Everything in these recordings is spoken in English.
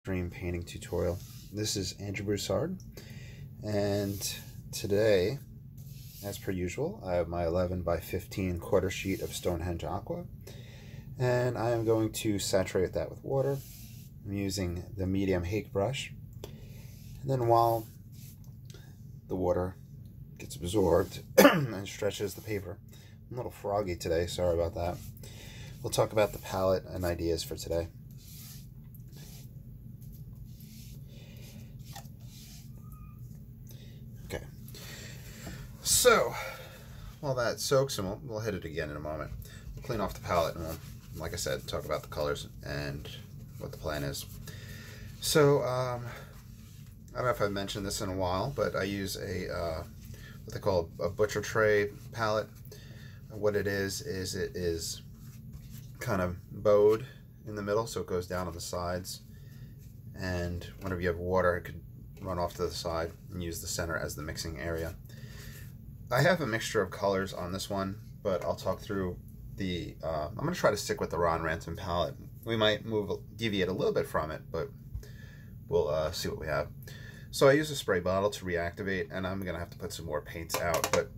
Dream painting tutorial. This is Andrew Broussard, and today, as per usual, I have my 11 by 15 quarter sheet of Stonehenge Aqua, and I am going to saturate that with water. I'm using the medium Hake brush, and then while the water gets absorbed and stretches the paper, I'm a little froggy today, sorry about that. We'll talk about the palette and ideas for today. Okay, so while that soaks, and we'll hit it again in a moment. We'll clean off the palette and we'll, like I said, talk about the colors and what the plan is. So I don't know if I've mentioned this in a while, but I use a what they call a butcher tray palette. What it is it is kind of bowed in the middle, so it goes down on the sides, and whenever you have water, it could run off to the side and use the center as the mixing area. I have a mixture of colors on this one, but I'll talk through the I'm going to try to stick with the Ron Ransom palette. We might deviate a little bit from it, but we'll see what we have. So I use a spray bottle to reactivate, and I'm going to have to put some more paints out, but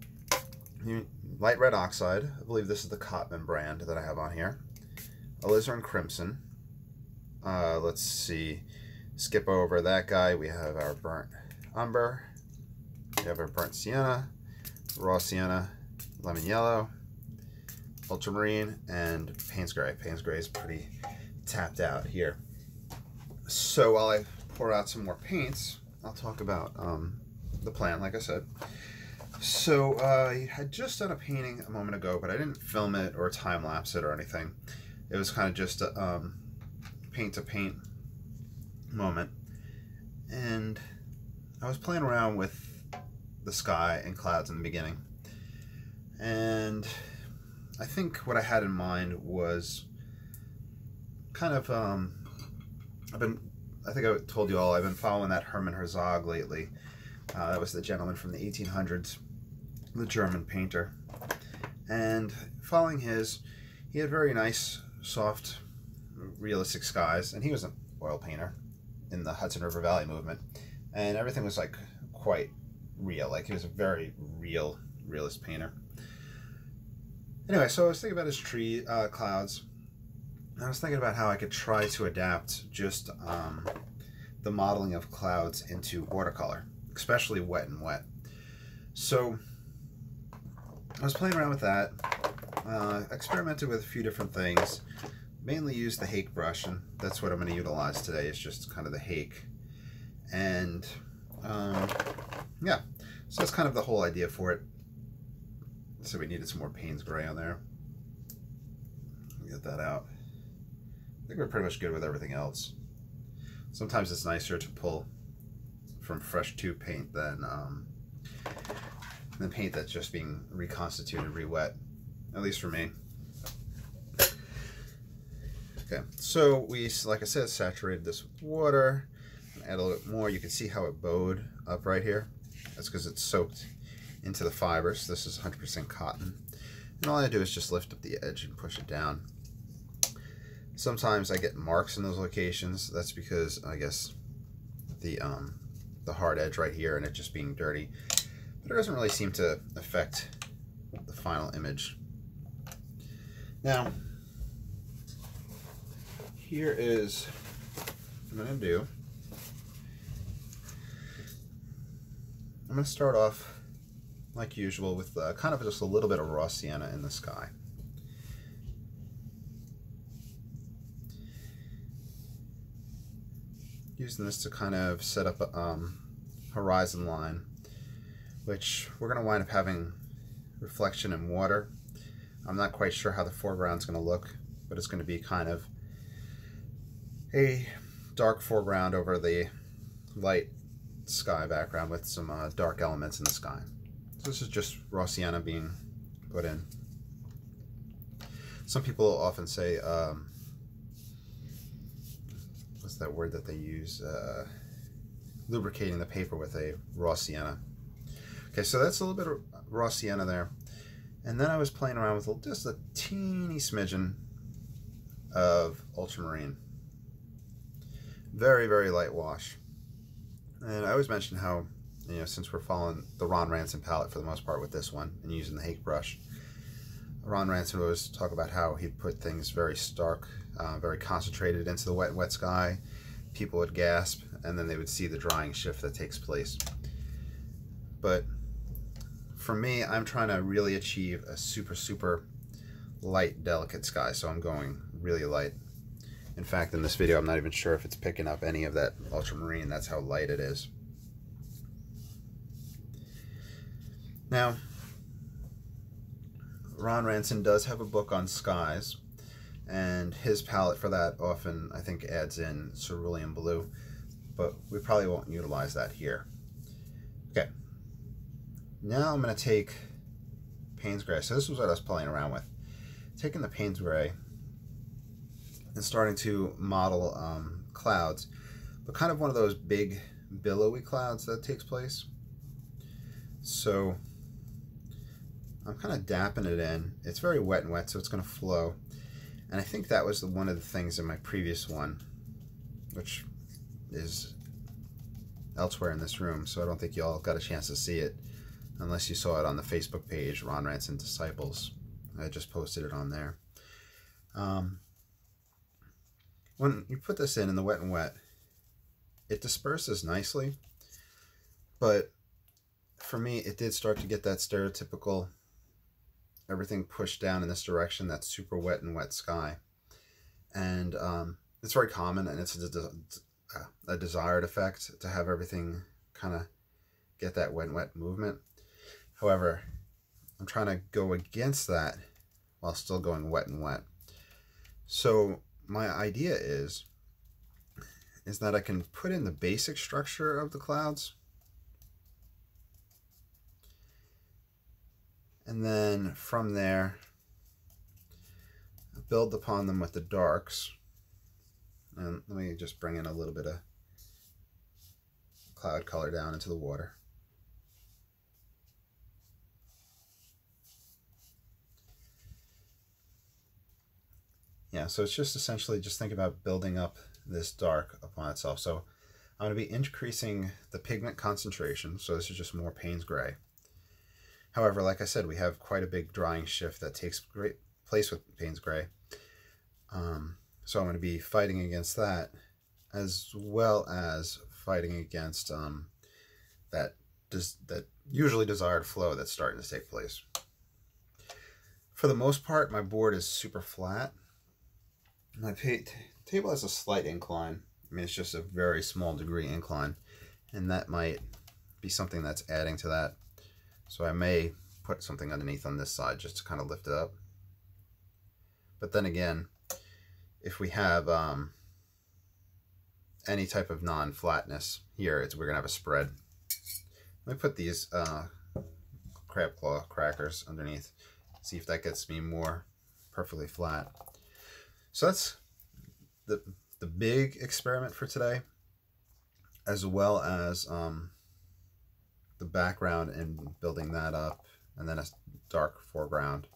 light red oxide, I believe this is the Cotman brand that I have on here. Alizarin crimson. Let's see, skip over that guy. We have our burnt umber. We have our burnt sienna, raw sienna, lemon yellow, ultramarine, and Payne's gray. Payne's gray is pretty tapped out here. So while I pour out some more paints, I'll talk about the plan, like I said. So I had just done a painting a moment ago, but I didn't film it or time lapse it or anything. It was kind of just a paint to paint moment, and I was playing around with the sky and clouds in the beginning, and I think what I had in mind was kind of I think I told you all I've been following that Hermann Herzog lately. That was the gentleman from the 1800s, the German painter, and following his, he had very nice, soft, realistic skies, and he was an oil painter in the Hudson River Valley movement, and everything was like quite real. Like, he was a very realist painter. Anyway, so I was thinking about his tree clouds, and I was thinking about how I could try to adapt just the modeling of clouds into watercolor, especially wet and wet. So I was playing around with that, experimented with a few different things, mainly used the Hake brush, and that's what I'm going to utilize today, is just kind of the Hake. And yeah, so that's kind of the whole idea for it. So we needed some more Payne's gray on there. Get that out. I think we're pretty much good with everything else. Sometimes it's nicer to pull from fresh tube paint than paint that's just being reconstituted, re-wet, at least for me. Okay, so we, like I said, saturated this with water, add a little bit more. You can see how it bowed up right here. That's because it's soaked into the fibers. This is 100% cotton, and all I do is just lift up the edge and push it down. Sometimes I get marks in those locations. That's because, I guess, the hard edge right here and it just being dirty, but it doesn't really seem to affect the final image. Now, here is what I'm going to do. I'm going to start off, like usual, with kind of just a little bit of raw sienna in the sky. Using this to kind of set up a horizon line, which we're going to wind up having reflection in water. I'm not quite sure how the foreground's going to look, but it's going to be kind of a dark foreground over the light sky background with some dark elements in the sky. So this is just raw sienna being put in. Some people often say, what's that word that they use? Lubricating the paper with a raw sienna. Okay, so that's a little bit of raw sienna there. And then I was playing around with just a teeny smidgen of ultramarine. very, very light wash. And I always mention how, you know, since we're following the Ron Ranson palette for the most part with this one and using the Hake brush, Ron Ranson would always talk about how he'd put things very stark, very concentrated into the wet sky. People would gasp, and then they would see the drying shift that takes place. But for me, I'm trying to really achieve a super, super light, delicate sky, so I'm going really light. In fact, in this video, I'm not even sure if it's picking up any of that ultramarine. That's how light it is. Now, Ron Ranson does have a book on skies, and his palette for that often, I think, adds in cerulean blue, but we probably won't utilize that here. Okay, now I'm going to take Payne's Gray. So this was what I was playing around with. Taking the Payne's Gray and starting to model clouds, but kind of one of those big billowy clouds that takes place. So I'm kind of dapping it in. It's very wet and wet, so it's going to flow. And I think that was one of the things in my previous one, which is elsewhere in this room, so I don't think you all got a chance to see it, unless you saw it on the Facebook page, Ron Ranson Disciples. I just posted it on there. When you put this in the wet and wet, it disperses nicely, but for me, it did start to get that stereotypical everything pushed down in this direction, that super wet and wet sky. And it's very common, and it's a desired effect to have everything kind of get that wet and wet movement. However, I'm trying to go against that while still going wet and wet. So my idea is that I can put in the basic structure of the clouds, and then from there build upon them with the darks. And let me just bring in a little bit of cloud color down into the water. Yeah, so it's just essentially just think about building up this dark upon itself. So I'm going to be increasing the pigment concentration. So this is just more Payne's Gray. However, like I said, we have quite a big drying shift that takes great place with Payne's Gray. So I'm going to be fighting against that, as well as fighting against that usually desired flow that's starting to take place. For the most part, my board is super flat. My table has a slight incline. I mean, it's just a very small degree incline, and that might be something that's adding to that. So I may put something underneath on this side just to kind of lift it up. But then again, if we have any type of non-flatness here, we're going to have a spread. Let me put these crab claw crackers underneath, see if that gets me more perfectly flat. So that's the big experiment for today, as well as the background and building that up, and then a dark foreground.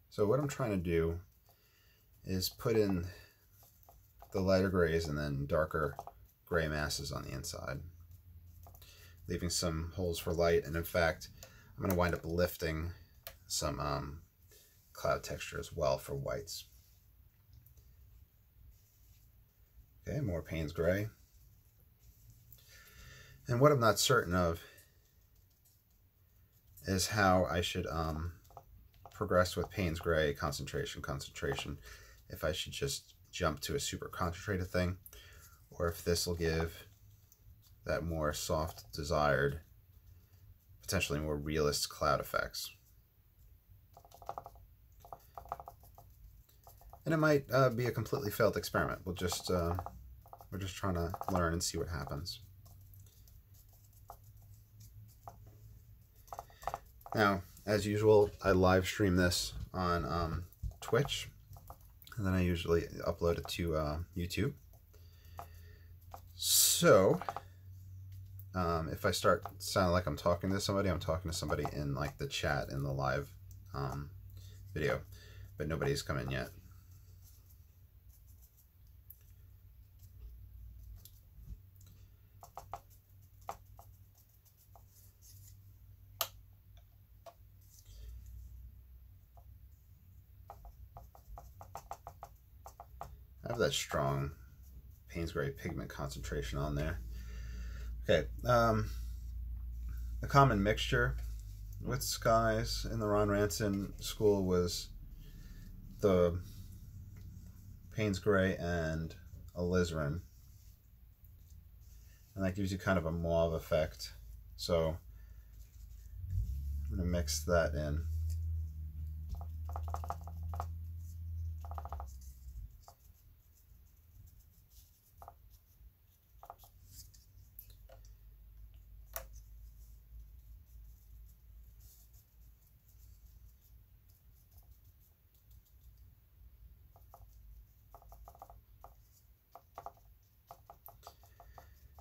So what I'm trying to do is put in the lighter grays and then darker gray masses on the inside, leaving some holes for light. And in fact, I'm going to wind up lifting some cloud texture as well for whites. Okay, more Payne's Gray. And what I'm not certain of is how I should progress with Payne's Gray concentration. If I should just jump to a super concentrated thing, or if this will give that more soft, desired, potentially more realist cloud effects. And it might be a completely failed experiment. We're just trying to learn and see what happens. Now, as usual, I live stream this on Twitch, and then I usually upload it to YouTube. So, if I start sounding like I'm talking to somebody, I'm talking to somebody in like the chat in the live video, but nobody's come in yet. have that strong Payne's Gray pigment concentration on there. Okay, a common mixture with skies in the Ron Ranson school was the Payne's Gray and alizarin, and that gives you kind of a mauve effect. So I'm going to mix that in.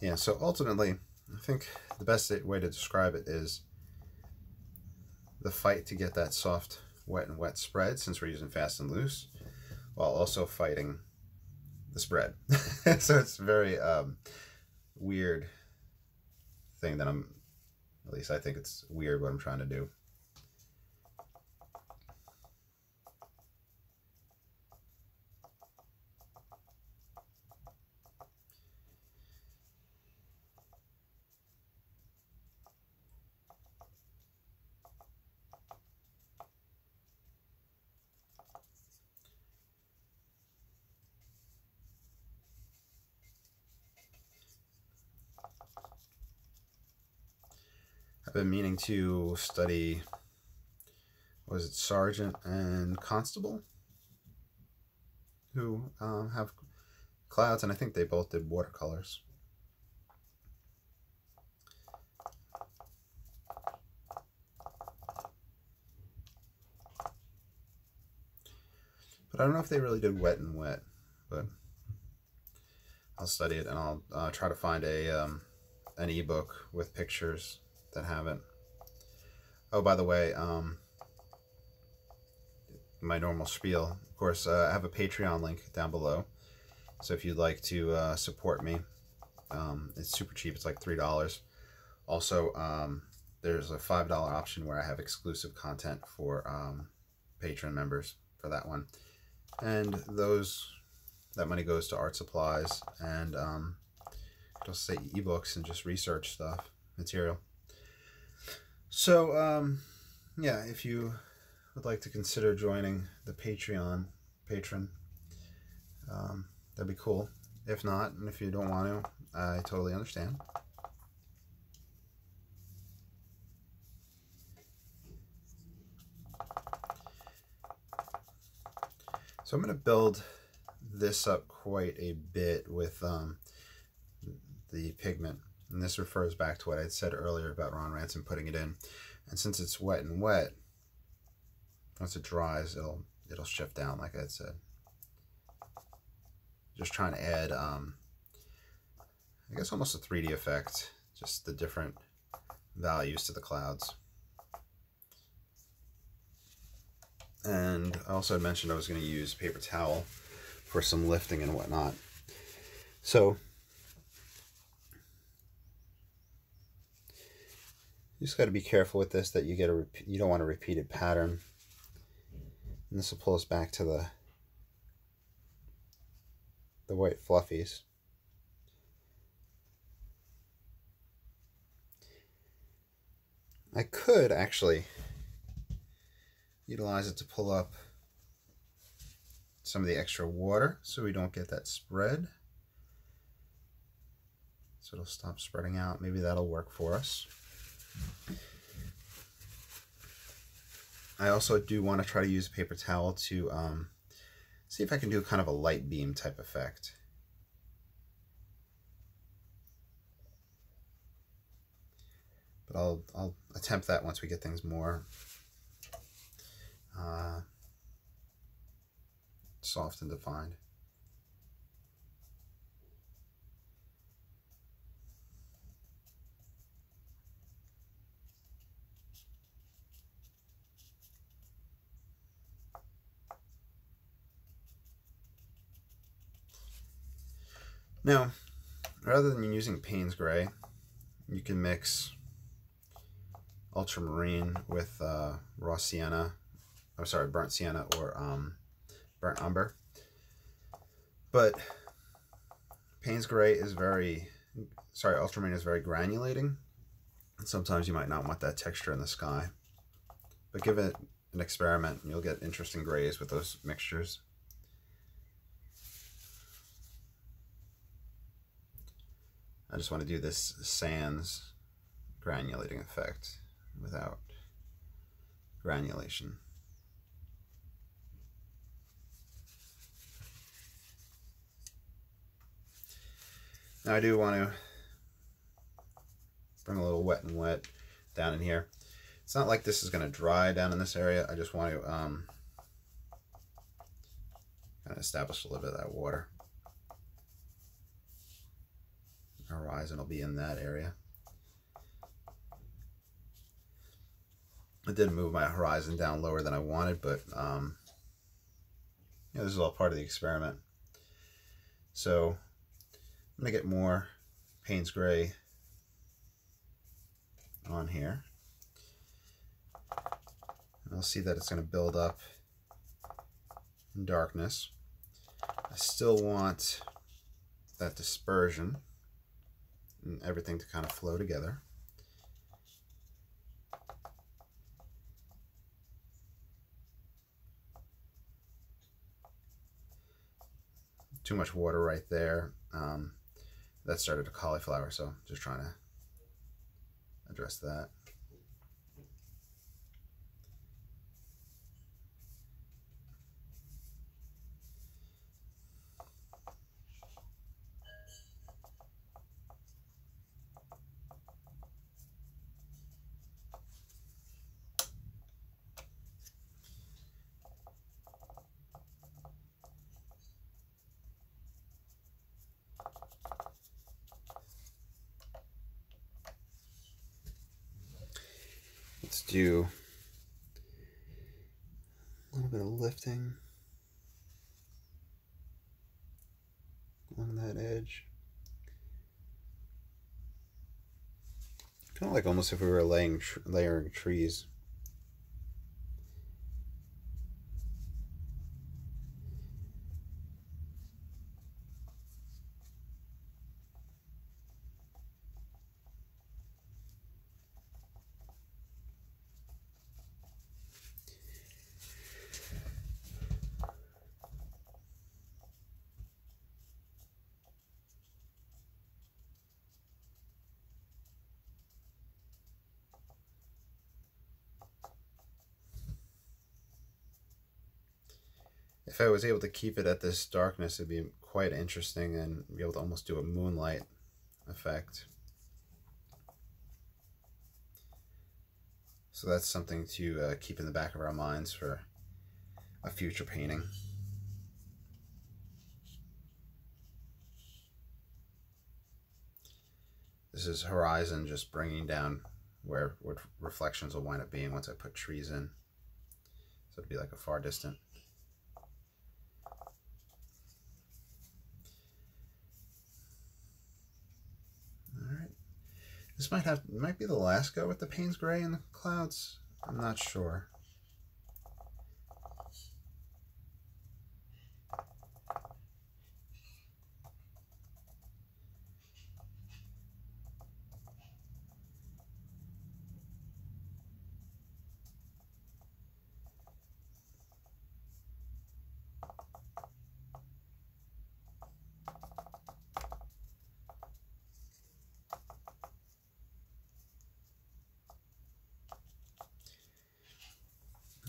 Yeah, so ultimately, I think the best way to describe it is the fight to get that soft wet and wet spread, since we're using fast and loose, while also fighting the spread. So it's a very weird thing that at least I think it's weird what I'm trying to do. I've been meaning to study, was it Sergeant and Constable, who have clouds, and I think they both did watercolors. But I don't know if they really did wet and wet, but I'll study it, and I'll try to find an ebook with pictures that have it. Oh, by the way, my normal spiel, of course, I have a Patreon link down below, so if you'd like to support me, it's super cheap. It's like $3. Also, there's a $5 option where I have exclusive content for Patreon members for that one, and that money goes to art supplies and just say ebooks and just research stuff, material. So yeah, if you would like to consider joining the patron, that'd be cool. If not, and if you don't want to, I totally understand. So I'm going to build this up quite a bit with the pigment, and this refers back to what I said earlier about Ron Ranson putting it in. And since it's wet and wet, once it dries, it'll shift down, like I said. Just trying to add, I guess, almost a 3D effect, just the different values to the clouds. And I also mentioned I was going to use paper towel for some lifting and whatnot. So you just got to be careful with this, that you don't want a repeated pattern. And this will pull us back to the white fluffies. I could actually utilize it to pull up some of the extra water so we don't get that spread. So it'll stop spreading out. Maybe that'll work for us. I also do want to try to use a paper towel to see if I can do kind of a light beam type effect. But I'll attempt that once we get things more soft and defined. Now, rather than using Payne's Gray, you can mix ultramarine with raw sienna, burnt sienna, or burnt umber. But Payne's Gray is ultramarine is very granulating. And sometimes you might not want that texture in the sky. But give it an experiment and you'll get interesting grays with those mixtures. I just want to do this sans granulating effect without granulation. Now I do want to bring a little wet and wet down in here. It's not like this is going to dry down in this area. I just want to kind of establish a little bit of that water. Horizon will be in that area. I did move my horizon down lower than I wanted, but this is all part of the experiment. So I'm going to get more Payne's Gray on here. And I'll see that it's going to build up in darkness. I still want that dispersion and everything to kind of flow together. Too much water right there. That started a cauliflower, so just trying to address that. Let's do a little bit of lifting along that edge. Kind of like almost if we were layering trees. If I was able to keep it at this darkness, it'd be quite interesting and be able to almost do a moonlight effect. So that's something to keep in the back of our minds for a future painting. This is horizon, just bringing down where what reflections will wind up being once I put trees in. So it'd be like a far distant. This might be the last go with the Payne's Gray in the clouds. I'm not sure.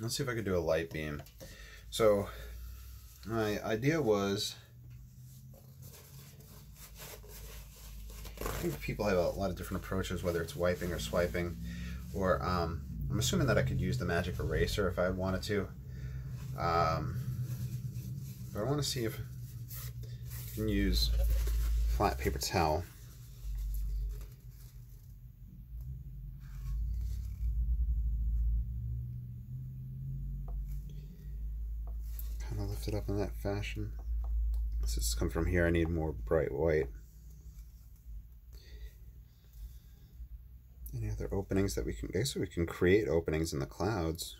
Let's see if I could do a light beam. So my idea was, I think people have a lot of different approaches, whether it's wiping or swiping, or I'm assuming that I could use the magic eraser if I wanted to. But I want to see if I can use flat paper towel. Lift it up in that fashion. This has come from here. I need more bright white. Any other openings that we can get? So we can create openings in the clouds.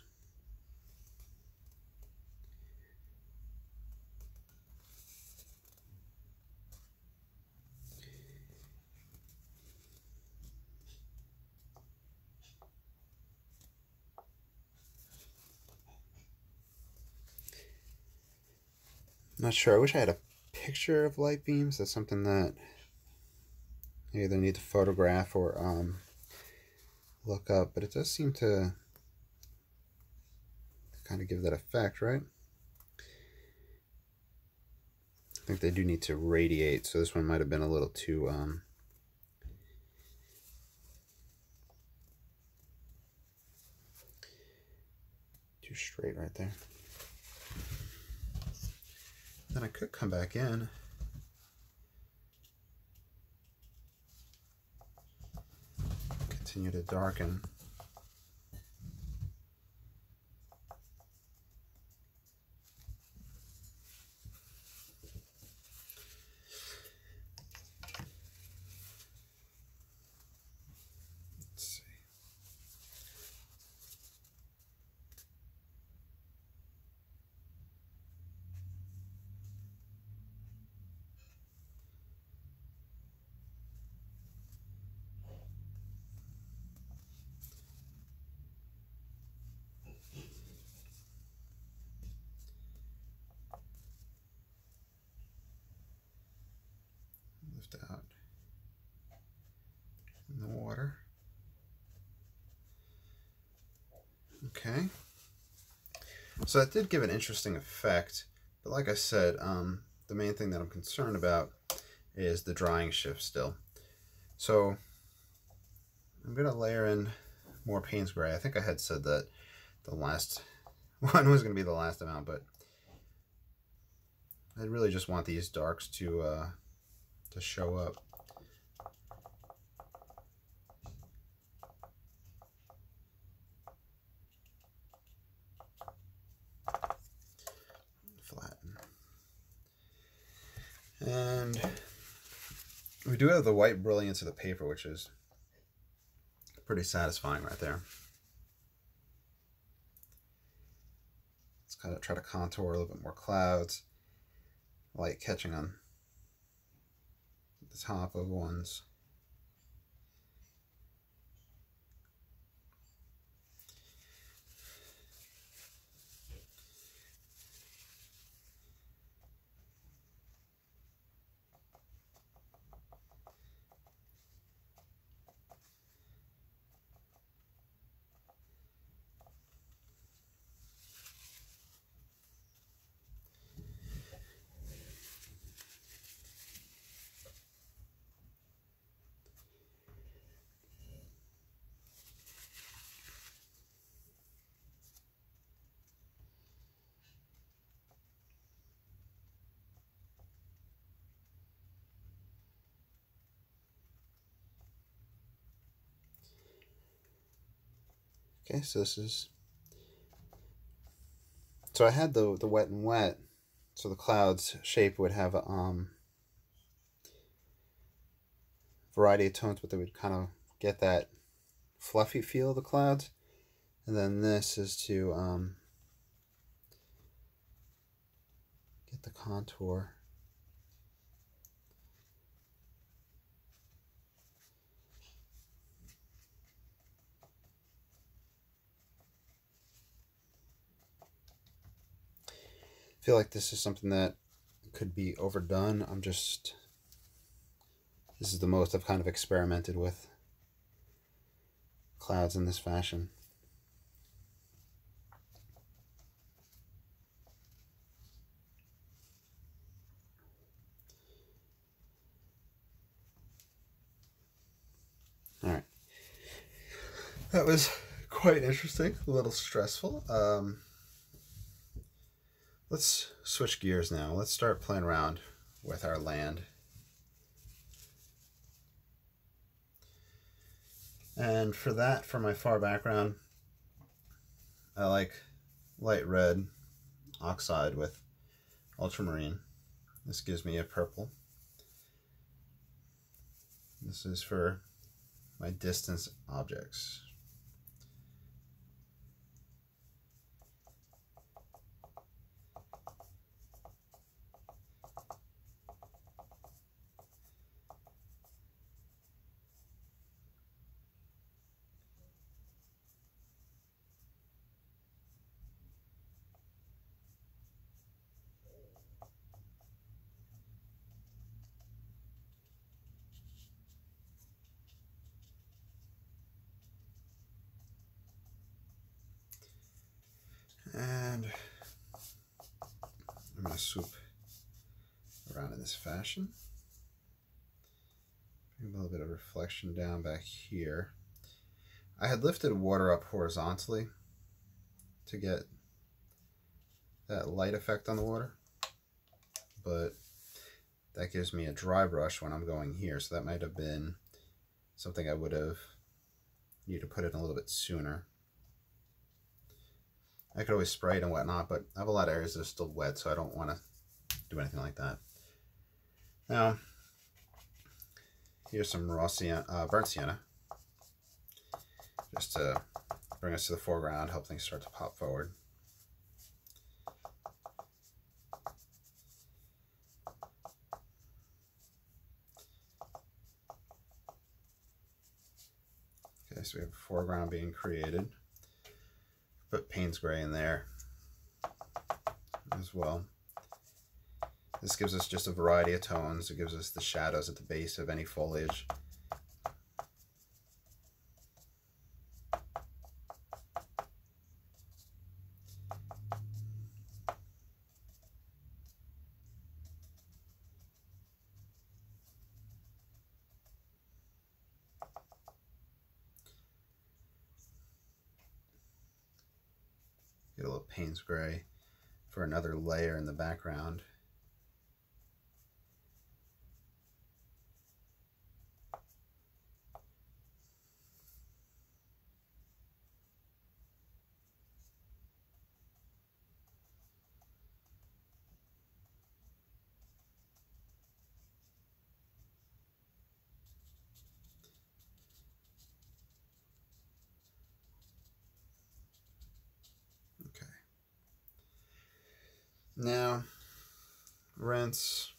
not sure. I wish I had a picture of light beams. That's something that I either need to photograph or look up, but it does seem to kind of give that effect, right? I think they do need to radiate, so this one might have been a little too too straight right there. Then I could come back in. Continue to darken. Let's see. Lift out in the water. Okay. So that did give an interesting effect, but like I said, the main thing that I'm concerned about is the drying shift still. So I'm going to layer in more Payne's Gray. I think I had said that the last one was going to be the last amount, but I really just want these darks to show up. Flatten. And we do have the white brilliance of the paper, which is pretty satisfying right there. Let's kind of try to contour a little bit more clouds, light catching on the top of ones. Okay, so this is, so I had the wet and wet, so the cloud's shape would have a variety of tones, but they would kind of get that fluffy feel of the clouds. And then this is to get the contour. I feel like this is something that could be overdone. This is the most I've kind of experimented with clouds in this fashion. All right. That was quite interesting, a little stressful. Let's switch gears now. Let's start playing around with our land. And for that, for my far background, I like light red oxide with ultramarine. This gives me a purple. This is for my distance objects. want to swoop around in this fashion. Bring a little bit of reflection down back here. I had lifted water up horizontally to get that light effect on the water, but that gives me a dry brush when I'm going here, so that might have been something I would have needed to put in a little bit sooner. I could always spray it and whatnot, but I have a lot of areas that are still wet, so I don't want to do anything like that. Now, here's some raw sienna, burnt sienna, just to bring us to the foreground, help things start to pop forward. Okay, so we have a foreground being created. Put Payne's Gray in there as well. This gives us just a variety of tones. It gives us the shadows at the base of any foliage. Get a little Payne's Gray for another layer in the background. Now, rinse.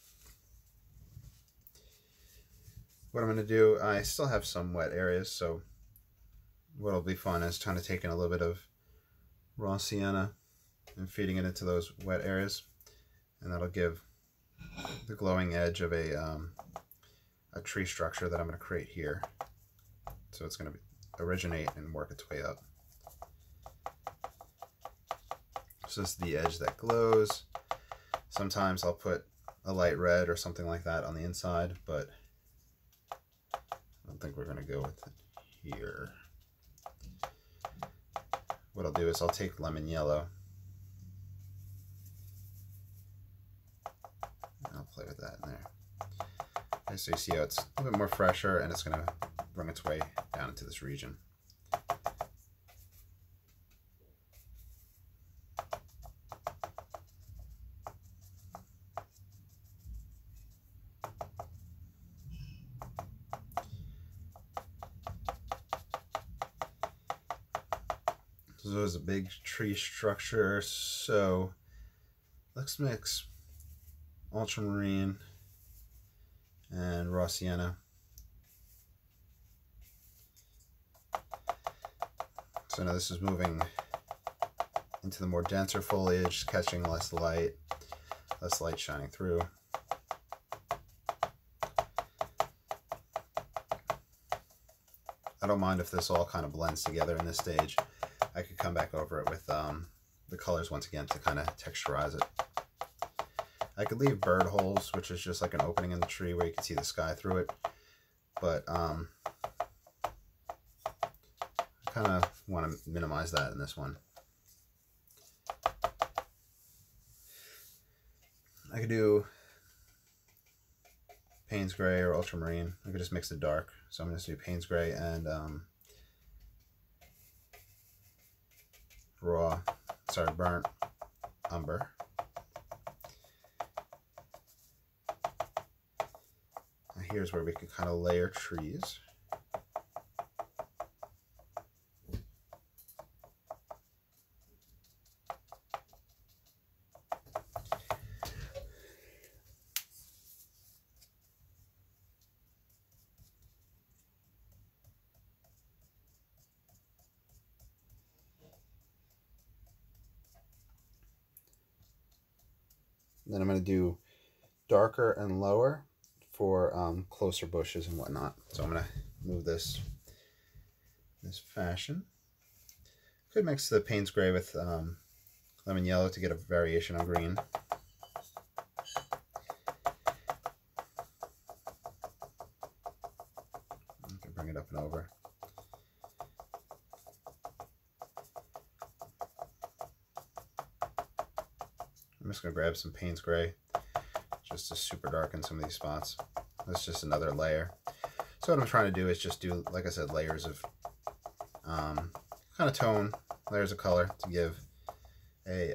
What I'm going to do, I still have some wet areas, so what'll be fun is trying to take in a little bit of raw sienna and feeding it into those wet areas, and that'll give the glowing edge of a tree structure that I'm going to create here. So it's going to originate and work its way up. So this is the edge that glows. Sometimes I'll put a light red or something like that on the inside, but I don't think we're going to go with it here. What I'll do is I'll take lemon yellow and I'll play with that in there. Okay, so you see how it's a little bit more fresher and it's going to bring its way down into this region. So there's a big tree structure, so let's mix ultramarine and raw sienna. So now this is moving into the more denser foliage, catching less light shining through. I don't mind if this all kind of blends together in this stage. I could come back over it with the colors once again to kind of texturize it. I could leave bird holes, which is just like an opening in the tree where you can see the sky through it, but I kind of want to minimize that in this one. I could do Payne's Gray or ultramarine. I could just mix the dark. So I'm going to do Payne's Gray and burnt umber. Now here's where we could kind of layer trees. Then I'm going to do darker and lower for closer bushes and whatnot. So I'm going to move this fashion. Could mix the Payne's Gray with lemon yellow to get a variation on green. up and over. I'm just going to grab some Payne's Gray just to super darken some of these spots. That's just another layer. So what I'm trying to do is just do, like I said, layers of kind of tone, layers of color to give a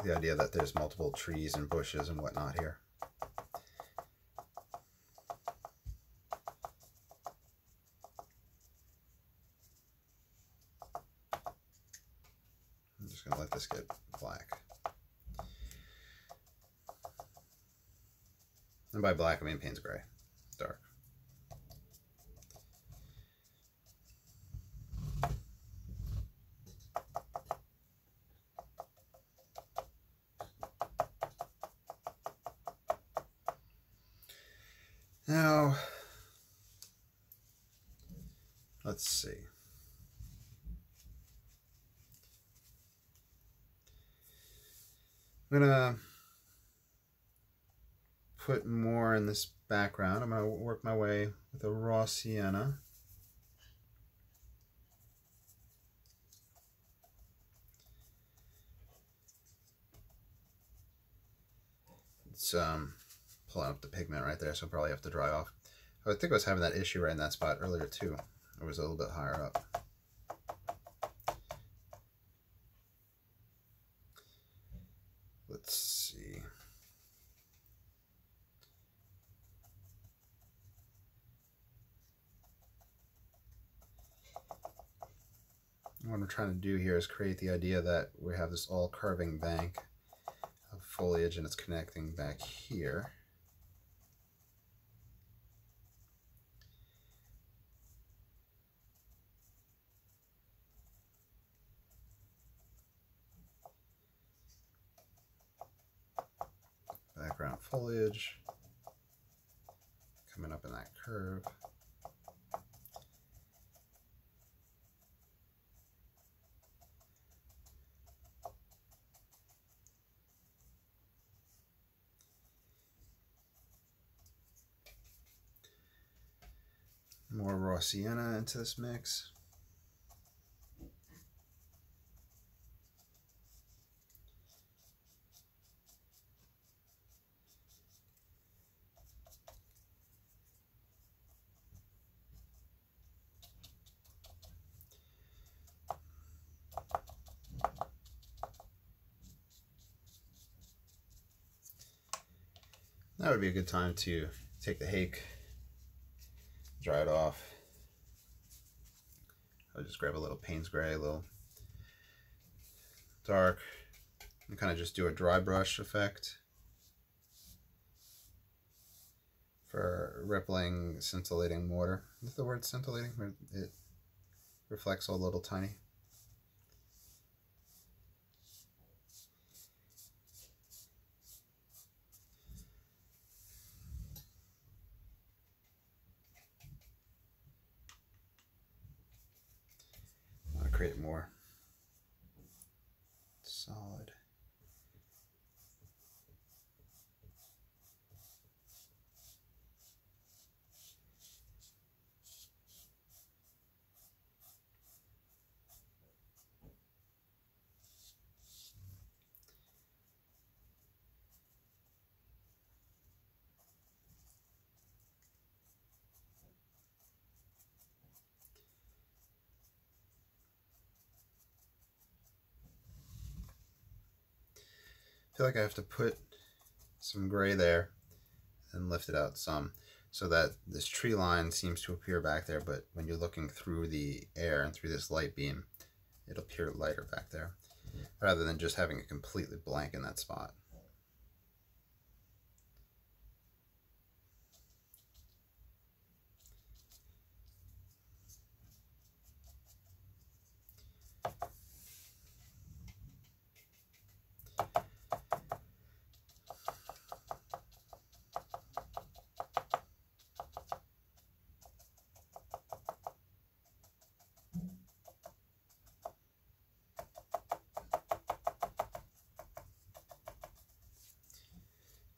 the idea that there's multiple trees and bushes and whatnot here. I'm just going to let this get black. And by black, I mean Payne's Gray, dark. Now, let's see. I'm gonna put more in this background. I'm gonna work my way with a raw sienna. It's pulling up the pigment right there, so I'll probably have to dry off. I think I was having that issue right in that spot earlier too. It was a little bit higher up. Let's see. What I'm trying to do here is create the idea that we have this all curving bank of foliage and it's connecting back here. Background foliage coming up in that curve. More raw sienna into this mix. That would be a good time to take the hake, dry it off. I'll just grab a little Payne's Gray, a little dark, and kind of just do a dry brush effect for rippling, scintillating water. Is the word scintillating? It reflects a little tiny. I want to create more solid. I feel like I have to put some gray there and lift it out some so that this tree line seems to appear back there, but when you're looking through the air and through this light beam, it'll appear lighter back there rather than just having it completely blank in that spot.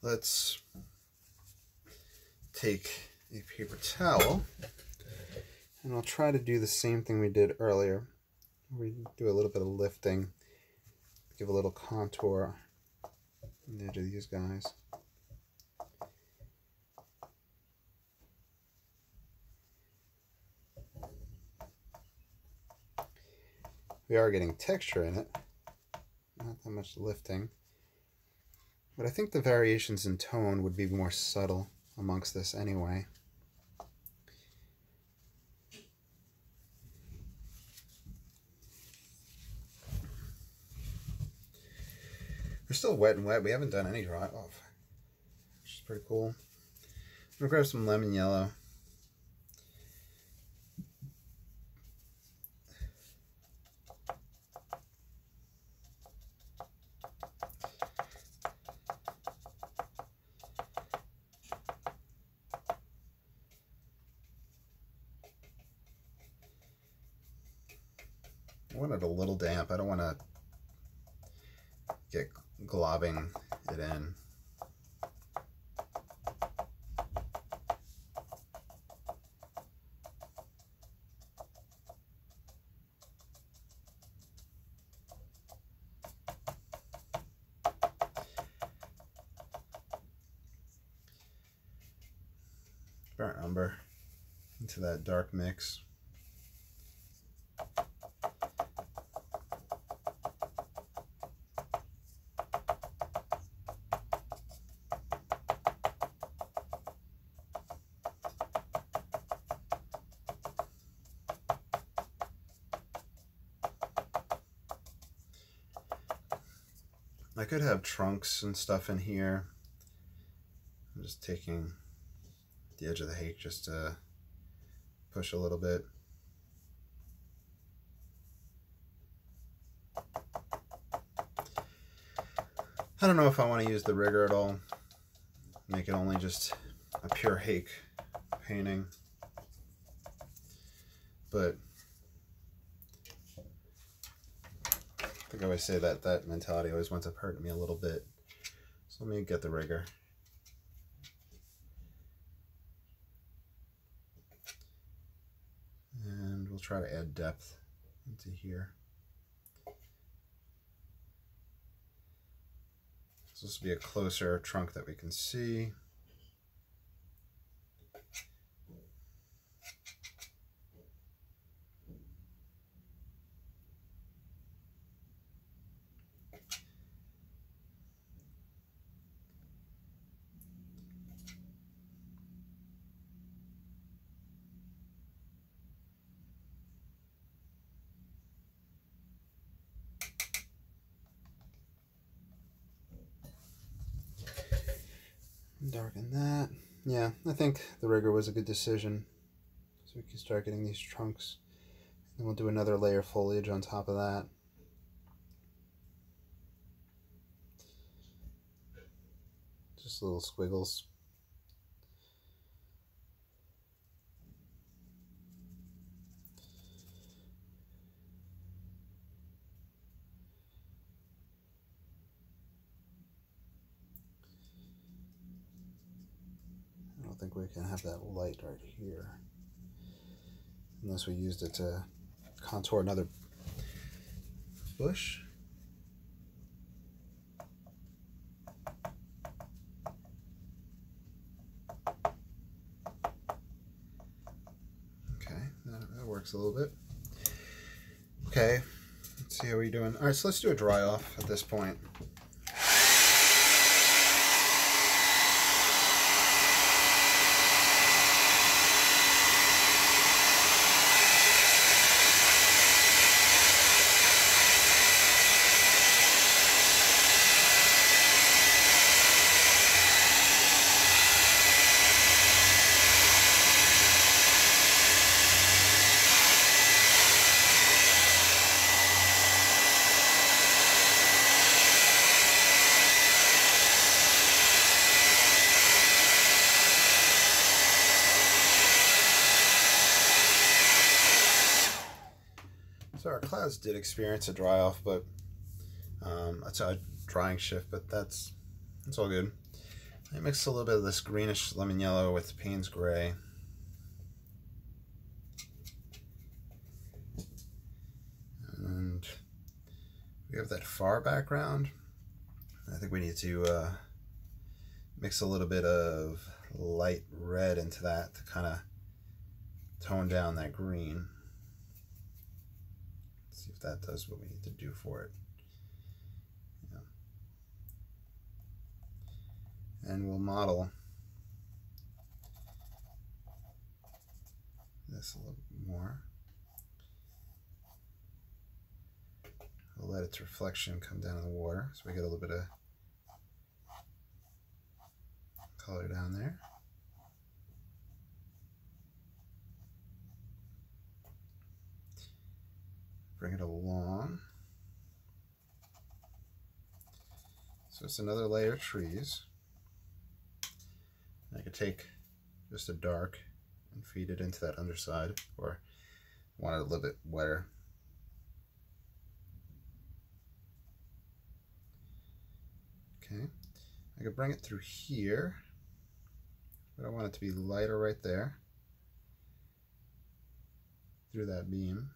Let's take a paper towel, and I'll try to do the same thing we did earlier. We do a little bit of lifting, give a little contour on the edge of these guys. We are getting texture in it, not that much lifting, but I think the variations in tone would be more subtle amongst this anyway. We're still wet and wet. We haven't done any dry off, which is pretty cool. I'm gonna grab some lemon yellow. I want it a little damp. I don't want to get globbing it in. Burnt umber into that dark mix. I could have trunks and stuff in here. I'm just taking the edge of the hake just to push a little bit. I don't know if I want to use the rigger at all. Make it only just a pure hake painting. But I think I always say that mentality always winds up hurting me a little bit. So let me get the rigger. And we'll try to add depth into here. So this will be a closer trunk that we can see. Darken that. Yeah, I think the rigger was a good decision. So we can start getting these trunks. And we'll do another layer of foliage on top of that. Just little squiggles. I don't think we can have that light right here unless we used it to contour another bush. Okay, that works a little bit. Okay, let's see how we're doing. All right, so let's do a dry off at this point. So our clouds did experience a dry off, but that's a drying shift, but that's all good. I mix a little bit of this greenish lemon yellow with Payne's gray. And we have that far background. I think we need to mix a little bit of light red into that to kind of tone down that green. Let's see if that does what we need to do for it. Yeah. And we'll model this a little bit more. We'll let its reflection come down in the water so we get a little bit of color down there. Bring it along. So it's another layer of trees. I could take just a dark and feed it into that underside, or want it a little bit wetter. Okay, I could bring it through here, but I want it to be lighter right there, through that beam.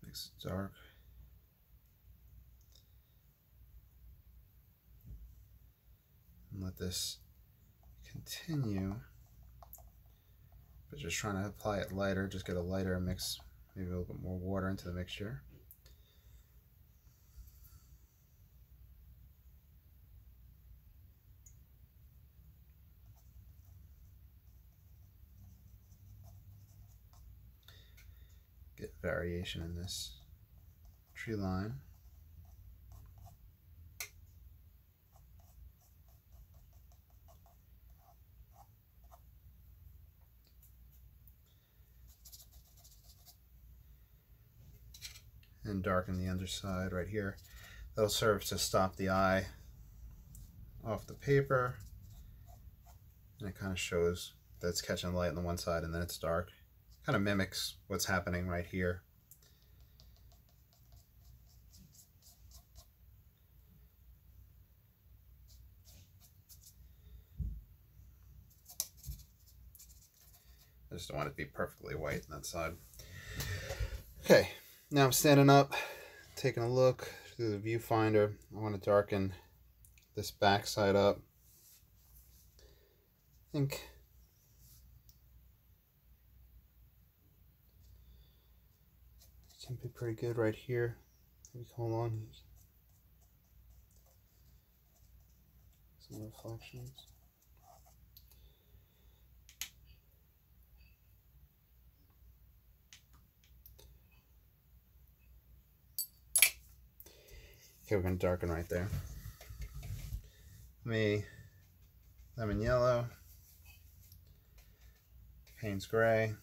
Makes it dark. And let this continue, but just trying to apply it lighter, just get a lighter mix, maybe a little bit more water into the mixture. Get variation in this tree line. And darken the underside right here. That'll serve to stop the eye off the paper. And it kind of shows that it's catching light on the one side and then it's dark. Kind of mimics what's happening right here. I just don't want it to be perfectly white on that side. Okay, now I'm standing up, taking a look through the viewfinder. I want to darken this back side up. I think it can be pretty good right here. Maybe come along. Some reflections. Okay, we're going to darken right there. Lemon yellow, Payne's gray,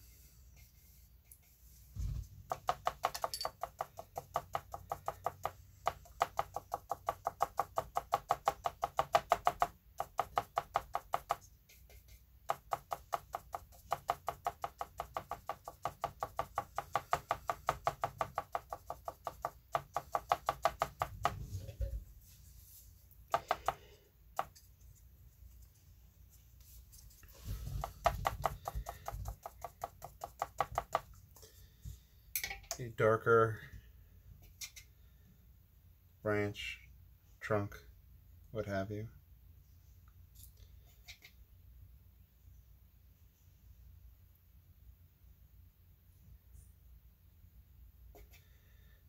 a darker branch, trunk, what have you.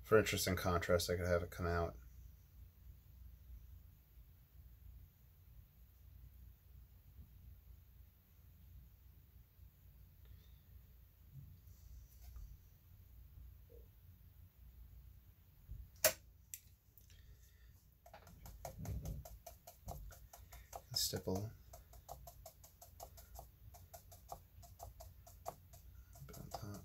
For interesting contrast, I could have it come out. Stipple a bit on top.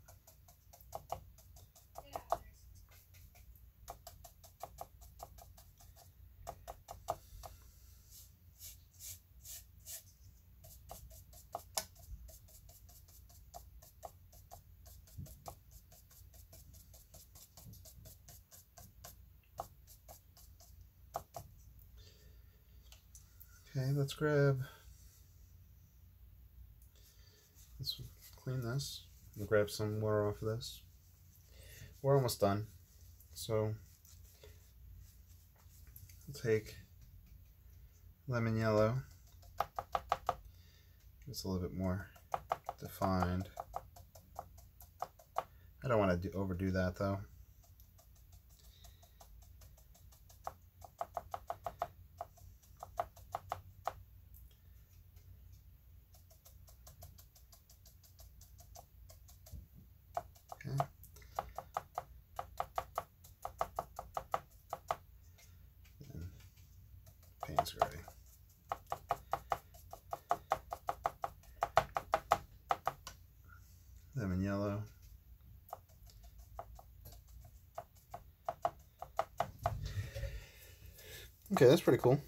Okay, let's clean this. We'll grab some water off of this. We're almost done. So we'll take lemon yellow. It's a little bit more defined. I don't want to overdo that though. Okay. And paint's ready. Lemon yellow. Okay, that's pretty cool.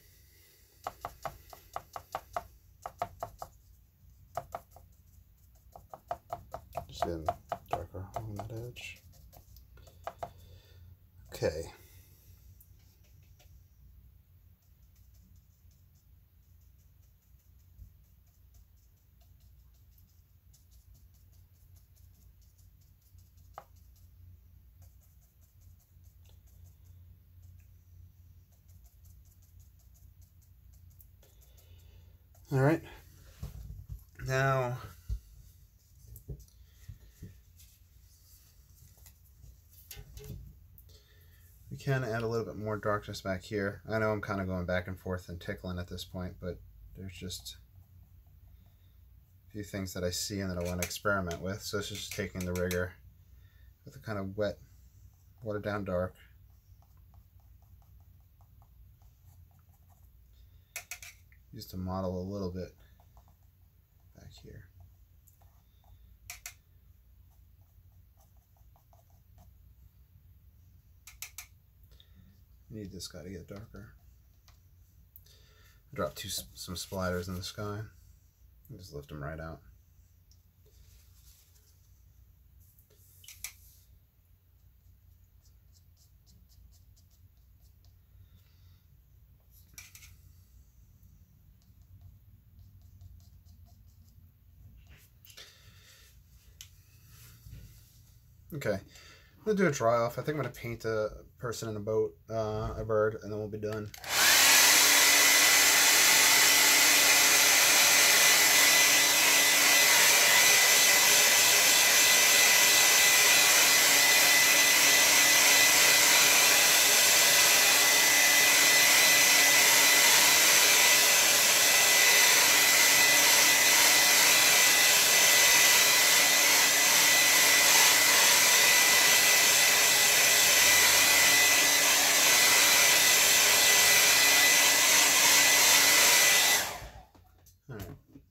Just getting darker on that edge. Okay. All right. Now, we can add a little bit more darkness back here. I know I'm kind of going back and forth and tickling at this point, but there's just a few things that I see and that I want to experiment with. So this is just taking the rigger with a kind of wet, watered down dark. Just to model a little bit back here. Need this guy to get darker. Drop some splatters in the sky. And just lift them right out. Okay, I'm gonna do a dry off. I think I'm gonna paint a person in a boat, a bird, and then we'll be done.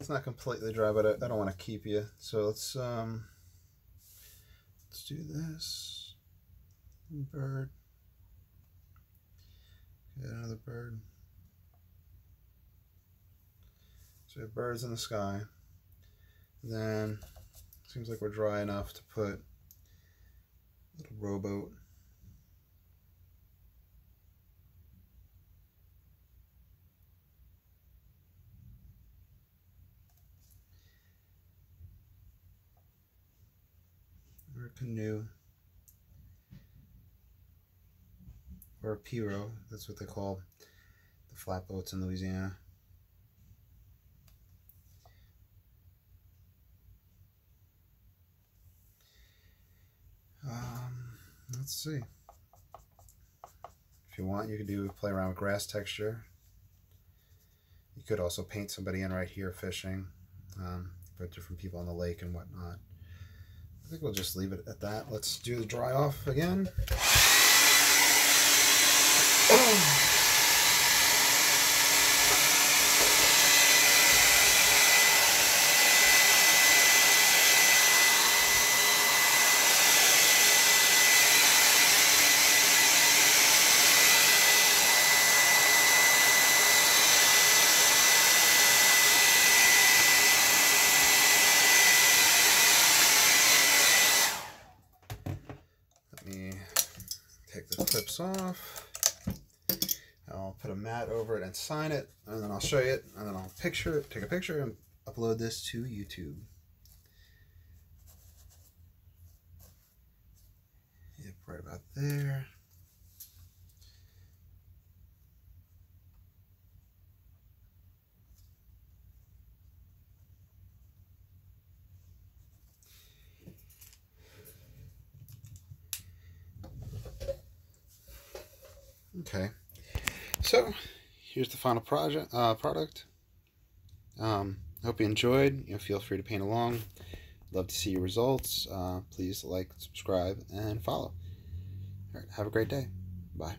Not completely dry, but I don't want to keep you, so let's do this. Bird. Get another bird. So we have birds in the sky. Then seems like we're dry enough to put a little rowboat. Or a canoe, or a pirogue, that's what they call the flatboats in Louisiana. Let's see. If you want, you could play around with grass texture. You could also paint somebody in right here fishing, for different people on the lake and whatnot. I think we'll just leave it at that. Let's do the dry off again. Take the clips off. I'll put a mat over it and sign it, and then I'll show you it, and then I'll take a picture and upload this to YouTube. Yep, right about there. Okay, so here's the final product. Hope you enjoyed. Feel free to paint along. Love to see your results. Please like, subscribe, and follow. All right, have a great day. Bye.